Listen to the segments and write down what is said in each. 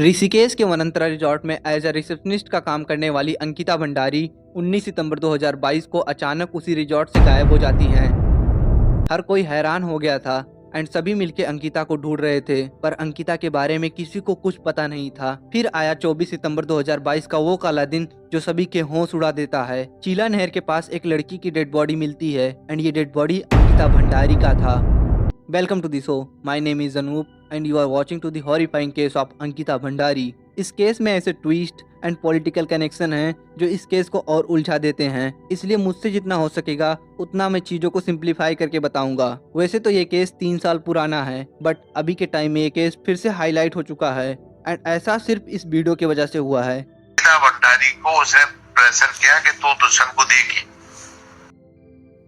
ऋषिकेश के वनांतरा रिजॉर्ट में as a receptionist का काम करने वाली अंकिता भंडारी 19 सितंबर 2022 को अचानक उसी रिजॉर्ट से गायब हो जाती हैं। हर कोई हैरान हो गया था एंड सभी मिलके अंकिता को ढूंढ रहे थे, पर अंकिता के बारे में किसी को कुछ पता नहीं था। फिर आया 24 सितंबर 2022 का वो काला दिन जो सभी के होश उड़ा देता है। चीला नहर के पास एक लड़की की डेड बॉडी मिलती है एंड ये डेड बॉडी अंकिता भंडारी का था। Welcome to the show. My name is Anoop and you are watching to the horrifying case of Ankita Bhandari. इस केस में ऐसे ट्विस्ट एंड पॉलिटिकल कनेक्शन हैं जो इस केस को और उलझा देते हैं, इसलिए मुझसे जितना हो सकेगा उतना मैं चीज़ों को सिंप्लीफाई करके बताऊंगा। वैसे तो ये केस 3 साल पुराना है, बट अभी के टाइम में ये केस फिर से हाईलाइट हो चुका है एंड ऐसा सिर्फ इस वीडियो की वजह से हुआ है। अंकिता भंडारी को उसने प्रेशर किया कि तू दुष्यंत को देखी।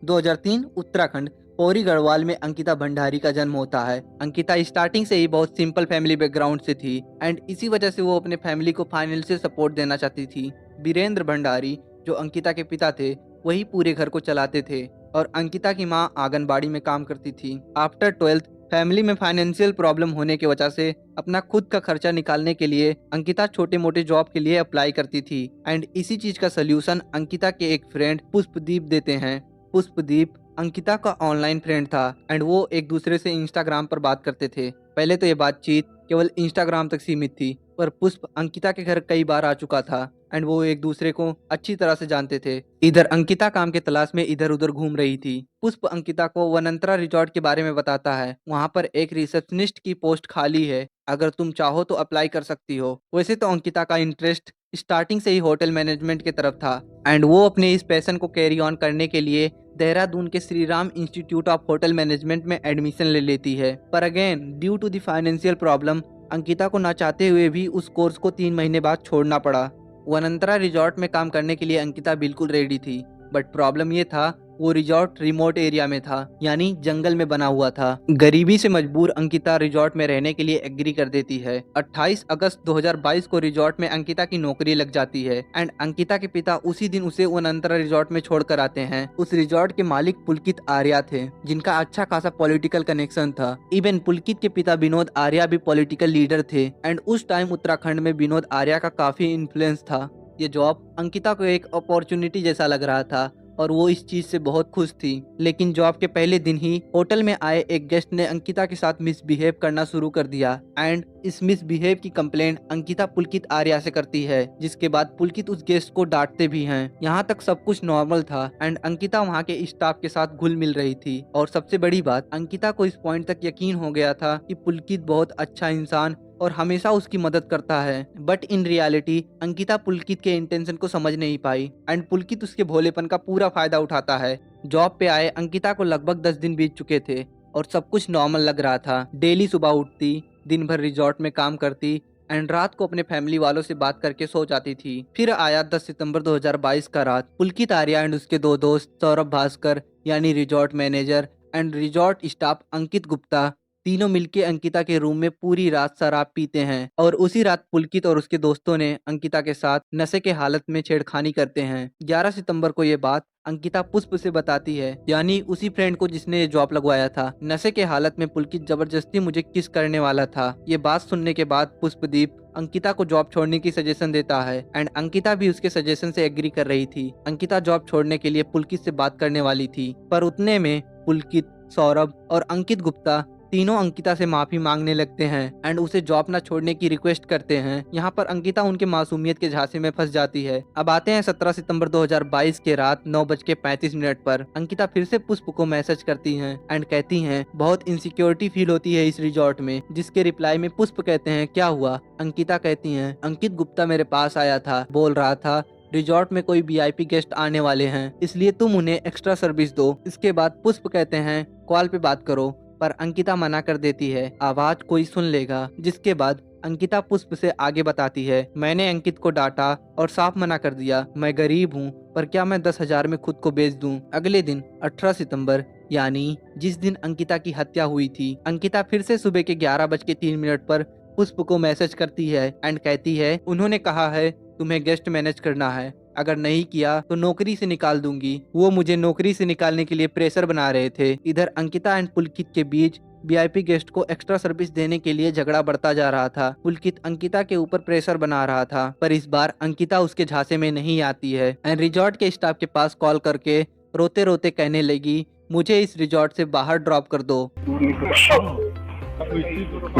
2003 उत्तराखंड पौरी गढ़वाल में अंकिता भंडारी का जन्म होता है। अंकिता स्टार्टिंग से ही बहुत सिंपल फैमिली बैकग्राउंड से थी एंड इसी वजह से वो अपने फैमिली को फाइनेंशियल सपोर्ट देना चाहती थी। वीरेंद्र भंडारी जो अंकिता के पिता थे वही पूरे घर को चलाते थे और अंकिता की मां आंगनबाड़ी में काम करती थी। आफ्टर 12th फैमिली में फाइनेंशियल प्रॉब्लम होने की वजह से अपना खुद का खर्चा निकालने के लिए अंकिता छोटे मोटे जॉब के लिए अप्लाई करती थी एंड इसी चीज का सोल्यूशन अंकिता के एक फ्रेंड पुष्पदीप देते हैं। पुष्पदीप अंकिता का ऑनलाइन फ्रेंड था एंड वो एक दूसरे से इंस्टाग्राम पर बात करते थे। पहले तो ये बातचीत केवल इंस्टाग्राम तक सीमित थी, पर पुष्प अंकिता के घर कई बार आ चुका था एंड वो एक दूसरे को अच्छी तरह से जानते थे। इधर अंकिता काम के तलाश में इधर उधर घूम रही थी। पुष्प अंकिता को वनंतरा रिजॉर्ट के बारे में बताता है। वहाँ पर एक रिसेप्शनिस्ट की पोस्ट खाली है, अगर तुम चाहो तो अप्लाई कर सकती हो। वैसे तो अंकिता का इंटरेस्ट स्टार्टिंग से ही होटल मैनेजमेंट की तरफ था एंड वो अपने इस पैशन को कैरी ऑन करने के लिए देहरादून के Shri Ram institute of hotel management में एडमिशन ले लेती है। पर again due to the financial problem Ankita को ना चाहते हुए भी उस कोर्स को 3 महीने बाद छोड़ना पड़ा। वनंतरा रिजॉर्ट में काम करने के लिए अंकिता बिल्कुल रेडी थी, बट प्रॉब्लम ये था वो रिजॉर्ट रिमोट एरिया में था, यानी जंगल में बना हुआ था। गरीबी से मजबूर अंकिता रिजॉर्ट में रहने के लिए एग्री कर देती है। 28 अगस्त 2022 को रिजॉर्ट में अंकिता की नौकरी लग जाती है एंड अंकिता के पिता उसी दिन उसे वनंतरा रिजॉर्ट में छोड़कर आते हैं। उस रिजॉर्ट के मालिक पुलकित आर्या थे, जिनका अच्छा खासा पॉलिटिकल कनेक्शन था। इवन पुलकित के पिता विनोद आर्या भी पॉलिटिकल लीडर थे एंड उस टाइम उत्तराखंड में विनोद आर्या का काफी इन्फ्लुएंस था। ये जॉब अंकिता को एक अपॉर्चुनिटी जैसा लग रहा था और वो इस चीज से बहुत खुश थी। लेकिन जॉब के पहले दिन ही होटल में आए एक गेस्ट ने अंकिता के साथ मिसबिहेव करना शुरू कर दिया एंड इस मिसबिहेव की कंप्लेंट अंकिता पुलकित आर्या से करती है, जिसके बाद पुलकित उस गेस्ट को डांटते भी हैं। यहाँ तक सब कुछ नॉर्मल था एंड अंकिता वहाँ के स्टाफ के साथ घुल मिल रही थी और सबसे बड़ी बात अंकिता को इस पॉइंट तक यकीन हो गया था कि पुलकित बहुत अच्छा इंसान और हमेशा उसकी मदद करता है। बट इन रियलिटी अंकिता पुलकित के इंटेंशन को समझ नहीं पाई एंड पुलकित उसके भोलेपन का पूरा फायदा उठाता है। जॉब पे आए अंकिता को लगभग 10 दिन बीत चुके थे और सब कुछ नॉर्मल लग रहा था। डेली सुबह उठती, दिन भर रिजॉर्ट में काम करती एंड रात को अपने फैमिली वालों से बात करके सो जाती थी। फिर आया 10 सितंबर 2022 का रात। पुलकित आर्या एंड उसके 2 दोस्त सौरभ भास्कर यानी resort manager and resort staff Ankit Gupta तीनों मिलके अंकिता के रूम में पूरी रात शराब पीते हैं और उसी रात पुलकित और उसके दोस्तों ने अंकिता के साथ नशे के हालत में छेड़खानी करते हैं। 11 सितंबर को ये बात अंकिता पुष्प से बताती है, यानी उसी फ्रेंड को जिसने ये जॉब लगवाया था। नशे के हालत में पुलकित जबरदस्ती मुझे किस करने वाला था। ये बात सुनने के बाद पुष्पदीप अंकिता को जॉब छोड़ने की सजेशन देता है एंड अंकिता भी उसके सजेशन से एग्री कर रही थी। अंकिता जॉब छोड़ने के लिए पुलकित से बात करने वाली थी, पर उतने में पुलकित, सौरभ और अंकित गुप्ता तीनों अंकिता से माफी मांगने लगते हैं एंड उसे जॉब न छोड़ने की रिक्वेस्ट करते हैं। यहाँ पर अंकिता उनके मासूमियत के झांसे में फंस जाती है। अब आते हैं 17 सितंबर 2022 के रात 9:35 पर। अंकिता फिर से पुष्प को मैसेज करती हैं एंड कहती हैं बहुत इनसिक्योरिटी फील होती है इस रिजॉर्ट में, जिसके रिप्लाई में पुष्प कहते हैं क्या हुआ। अंकिता कहती हैं अंकित गुप्ता मेरे पास आया था, बोल रहा था रिजॉर्ट में कोई वीआईपी गेस्ट आने वाले हैं, इसलिए तुम उन्हें एक्स्ट्रा सर्विस दो। इसके बाद पुष्प कहते हैं कॉल पे बात करो, पर अंकिता मना कर देती है, आवाज कोई सुन लेगा। जिसके बाद अंकिता पुष्प से आगे बताती है मैंने अंकित को डांटा और साफ मना कर दिया, मैं गरीब हूँ, पर क्या मैं 10,000 में खुद को बेच दूं। अगले दिन 18 सितंबर यानी जिस दिन अंकिता की हत्या हुई थी, अंकिता फिर से सुबह के 11:03 पर पुष्प को मैसेज करती है एंड कहती है उन्होंने कहा है तुम्हें गेस्ट मैनेज करना है अगर नहीं किया तो नौकरी से निकाल दूंगी। वो मुझे नौकरी से निकालने के लिए प्रेशर बना रहे थे। इधर अंकिता एंड पुलकित के बीच वीआईपी गेस्ट को एक्स्ट्रा सर्विस देने के लिए झगड़ा बढ़ता जा रहा था। पुलकित अंकिता के ऊपर प्रेशर बना रहा था, पर इस बार अंकिता उसके झांसे में नहीं आती है एंड रिजॉर्ट के स्टाफ के पास कॉल करके रोते रोते कहने लगी, मुझे इस रिजॉर्ट से बाहर ड्रॉप कर दो। मैम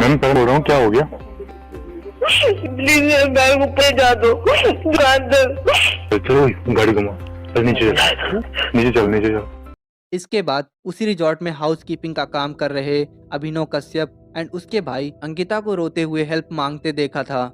मैं बोल रहा हूँ, क्या हो गया? प्लीज बैग ऊपर जा दो। चलो गाड़ी घुमा, चल नीचे चल, नीचे चल। इसके बाद उसी रिजॉर्ट में हाउसकीपिंग का काम कर रहे अभिनव कश्यप एंड उसके भाई अंकिता को रोते हुए हेल्प मांगते देखा था।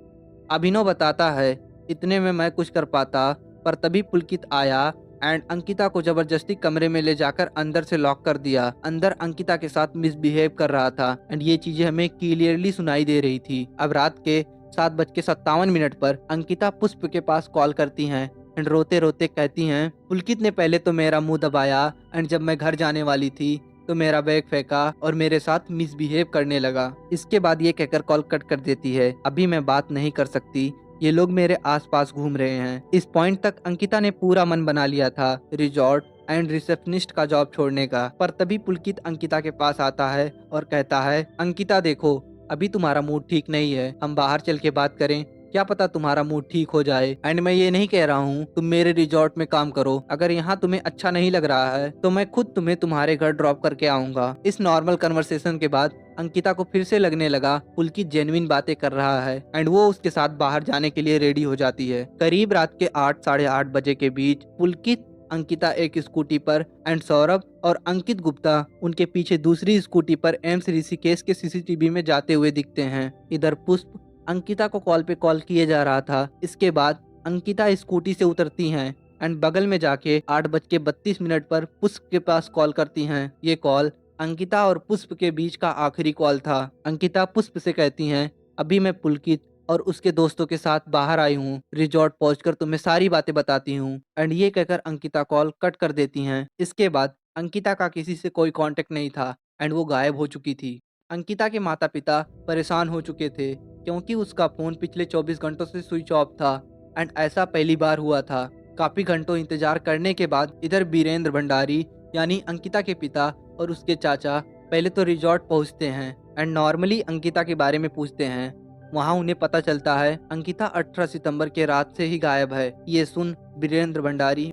अभिनव बताता है, इतने में मैं कुछ कर पाता, पर तभी पुलकित आया एंड अंकिता को जबरदस्ती कमरे में ले जाकर अंदर से लॉक कर दिया। अंदर अंकिता के साथ मिसबिहेव कर रहा था एंड ये चीजें हमें क्लियरली सुनाई दे रही थी। अब रात के 7:57 पर अंकिता पुष्प के पास कॉल करती हैं एंड रोते रोते कहती हैं, पुलकित ने पहले तो मेरा मुंह दबाया एंड जब मैं घर जाने वाली थी तो मेरा बैग फेंका और मेरे साथ मिसबिहेव करने लगा। इसके बाद ये कहकर कॉल कट कर देती है, अभी मैं बात नहीं कर सकती, ये लोग मेरे आसपास घूम रहे हैं। इस पॉइंट तक अंकिता ने पूरा मन बना लिया था रिजॉर्ट एंड रिसेप्शनिस्ट का जॉब छोड़ने का, पर तभी पुलकित अंकिता के पास आता है और कहता है, अंकिता देखो, अभी तुम्हारा मूड ठीक नहीं है, हम बाहर चल के बात करें, क्या पता तुम्हारा मूड ठीक हो जाए। एंड मैं ये नहीं कह रहा हूँ तुम मेरे रिजॉर्ट में काम करो, अगर यहाँ तुम्हें अच्छा नहीं लग रहा है तो मैं खुद तुम्हें तुम्हारे घर ड्रॉप करके आऊंगा। इस नॉर्मल कन्वर्सेशन के बाद अंकिता को फिर से लगने लगा पुलकित जेन्युइन बातें कर रहा है एंड वो उसके साथ बाहर जाने के लिए रेडी हो जाती है। करीब रात के 8 साढ़े 8 बजे के बीच पुलकित अंकिता एक स्कूटी पर एंड सौरभ और अंकित गुप्ता उनके पीछे दूसरी स्कूटी पर एम्स ऋषिकेश के सीसीटीवी में जाते हुए दिखते हैं। इधर पुष्प अंकिता को कॉल पे कॉल किए जा रहा था। इसके बाद अंकिता स्कूटी से उतरती हैं एंड बगल में जाके 8:32 पर पुष्प के पास कॉल करती हैं। ये कॉल अंकिता और पुष्प के बीच का आखिरी कॉल था। अंकिता पुष्प से कहती हैं, अभी मैं पुलकित और उसके दोस्तों के साथ बाहर आई हूँ, रिजॉर्ट पहुंचकर तुम्हें सारी बातें बताती हूँ। एंड ये कहकर अंकिता कॉल कट कर देती हैं। इसके बाद अंकिता का किसी से कोई कांटेक्ट नहीं था एंड वो गायब हो चुकी थी। अंकिता के माता पिता परेशान हो चुके थे क्योंकि उसका फोन पिछले 24 घंटों से स्विच ऑफ था एंड ऐसा पहली बार हुआ था। काफी घंटों इंतजार करने के बाद इधर वीरेंद्र भंडारी यानी अंकिता के पिता और उसके चाचा पहले तो रिजॉर्ट पहुंचते हैं एंड नॉर्मली अंकिता के बारे में पूछते हैं। वहां उन्हें पता चलता है अंकिता 18 सितंबर के रात से ही गायब है। ये सुन वीरेंद्र भंडारी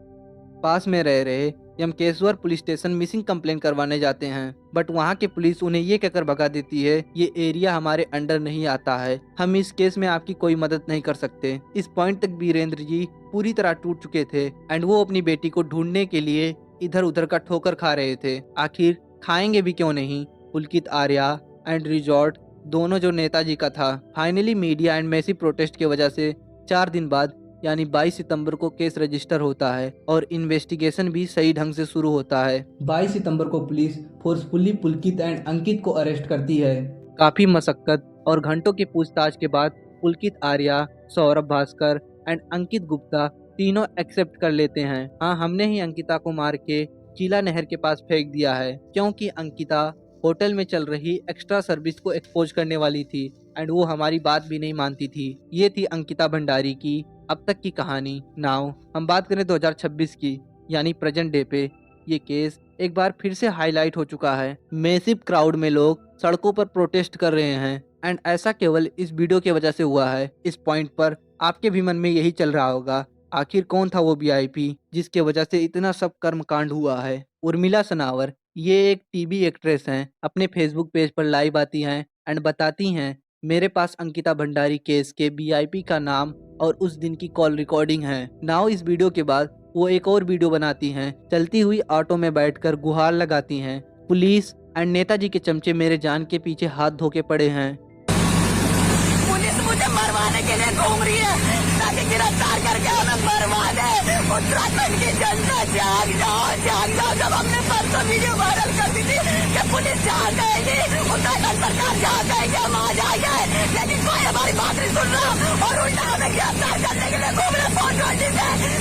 पास में रह रहे Yamkeshwar police station missing complaint करवाने जाते हैं, बट वहां के पुलिस उन्हें ये कहकर भगा देती है, ये एरिया हमारे अंडर नहीं आता है, हम इस केस में आपकी कोई मदद नहीं कर सकते। इस पॉइंट तक वीरेंद्र जी पूरी तरह टूट चुके थे एंड वो अपनी बेटी को ढूंढने के लिए इधर उधर का ठोकर खा रहे थे। आखिर खाएंगे भी क्यों नहीं। पुलकित आर्या एंड रिजॉर्ट दोनों जो नेताजी का था, finally media and massive protest की वजह से 4 दिन बाद यानी 22 सितंबर को केस रजिस्टर होता है और इन्वेस्टिगेशन भी सही ढंग से शुरू होता है। 22 सितंबर को पुलिस फोर्सफुली पुलकित एंड अंकित को अरेस्ट करती है। काफी मशक्कत और घंटों की पूछताछ के बाद पुलकित आर्या, सौरभ भास्कर एंड अंकित गुप्ता तीनों एक्सेप्ट कर लेते हैं, हाँ हमने ही अंकिता को मार के चीला नहर के पास फेंक दिया है, क्योंकि अंकिता होटल में चल रही एक्स्ट्रा सर्विस को एक्सपोज करने वाली थी एंड वो हमारी बात भी नहीं मानती थी। ये थी अंकिता भंडारी की अब तक की कहानी। नाउ हम बात करें 2026 की यानी प्रेजेंट डे पे। ये केस एक बार फिर से हाईलाइट हो चुका है। मैसिव क्राउड में लोग सड़कों पर प्रोटेस्ट कर रहे हैं एंड ऐसा केवल इस वीडियो की वजह से हुआ है। इस पॉइंट पर आपके भी मन में यही चल रहा होगा, आखिर कौन था वो वीआईपी जिसके वजह से इतना सब कर्मकांड हुआ है। उर्मिला सनावर ये एक टीवी एक्ट्रेस हैं, अपने फेसबुक पेज पर लाइव आती हैं एंड बताती हैं, मेरे पास अंकिता भंडारी केस के वीआईपी का नाम और उस दिन की कॉल रिकॉर्डिंग है। नाउ इस वीडियो के बाद वो एक और वीडियो बनाती हैं, चलती हुई ऑटो में बैठकर गुहार लगाती हैं, पुलिस एंड नेताजी के चमचे मेरे जान के पीछे हाथ धो के पड़े हैं। पुलिस मुझे मरवाने के लिए घूम रही है ताकि गिरफ्तार करके हमें मरवा दे। उत्तराखंड की जनता जाग जाओ। जब हमने परसों वीडियो वायरल कर दी थी कि पुलिस जहाँ जाएगी, उत्तराखंड सरकार जहाँ जाएगी हम आ जाएंगे, लेकिन कोई हमारी बात नहीं सुन रहा और उल्टा हमें गिरफ्तार करने के लिए घूम रहे।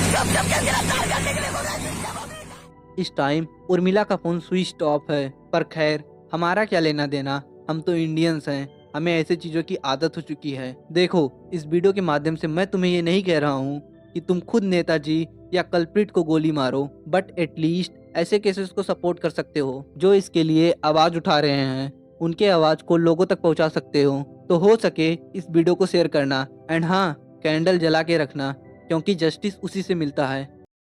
चुप के गिरफ्तार करने के लिए घूम रहे। इस टाइम उर्मिला का फोन स्विच ऑफ है, पर खैर हमारा क्या लेना देना, हम तो इंडियंस हैं, हमें ऐसे चीजों की आदत हो चुकी है। देखो इस वीडियो के माध्यम से मैं तुम्हें ये नहीं कह रहा हूँ कि तुम खुद नेताजी या कल्प्रिट को गोली मारो, बट एटलीस्ट ऐसे केसेस को सपोर्ट कर सकते हो जो इसके लिए आवाज उठा रहे हैं, उनके आवाज को लोगों तक पहुंचा सकते हो। तो हो सके इस वीडियो को शेयर करना एंड हाँ, कैंडल जला के रखना क्योंकि जस्टिस उसी से मिलता है।